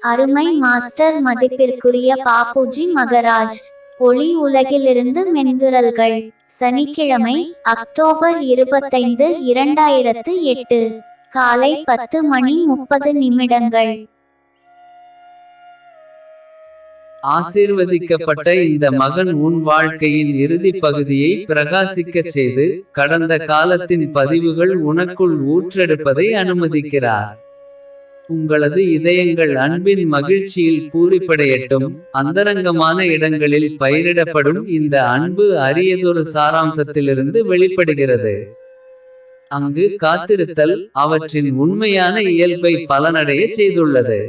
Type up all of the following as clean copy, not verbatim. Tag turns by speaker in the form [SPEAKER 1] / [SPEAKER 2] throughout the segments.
[SPEAKER 1] அருமை மாஸ்டர், மதிப்பிற்குரிய பாப்புஜி மகராஜ். ஒளி உலகிலிருந்து மென்குரல்கள். சனிக்கிழமை, அக்டோபர் 25, 2008. காலை 10:30.
[SPEAKER 2] ஆசீர்வதிக்கப்பட்ட இந்த மகன் உன் வாழ்க்கையின் இறுதி பகுதியை பிரகாசிக்கச் செய்து, கடந்த காலத்தின் பதிவுகள் உனக்குள் ஊற்றெடுப்பதை அனுமதிக்கிறார். உங்களது இதயங்கள் அன்பின் மகிழ்ச்சியில் பூரிப்படையட்டும். அந்தரங்கமான இடங்களில் பயிரிடப்படும் இந்த அன்பு அரியதொரு சாராம்சத்திலிருந்து வெளிப்படுகிறது. அங்கு காத்திருத்தல் அவற்றின் உண்மையான இயல்பை பலனடையச் செய்துள்ளது.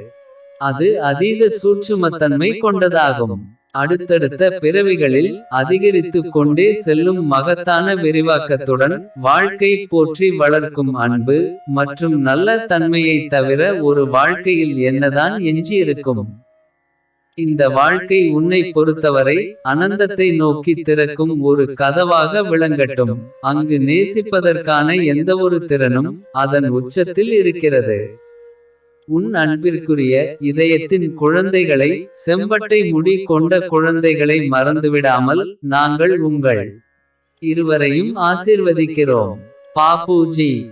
[SPEAKER 2] அது அதீத சூட்சுமத்தன்மை கொண்டதாகும். அடுத்தடுத்த பிறவிகளில் அதிகரித்துக் கொண்டே செல்லும் மகத்தான விரிவாக்கத்துடன், வாழ்க்கை போற்றி வளர்க்கும் அன்பு மற்றும் நல்ல தன்மையைத் தவிர ஒரு வாழ்க்கையில் என்னதான் எஞ்சியிருக்கும். இந்த வாழ்க்கை உன்னை பொறுத்தவரை அனந்தத்தை நோக்கி திறக்கும் ஒரு கதவாக விளங்கட்டும். அங்கு நேசிப்பதற்கான எந்தவொரு திறனும் அதன் உச்சத்தில் இருக்கிறது. உன் அன்பிற்குரிய இதயத்தின் குழந்தைகளை, செம்பட்டை முடி கொண்ட குழந்தைகளை மறந்துவிடாமல், நாங்கள் உங்கள் இருவரையும் ஆசீர்வதிக்கிறோம். பாப்புஜி.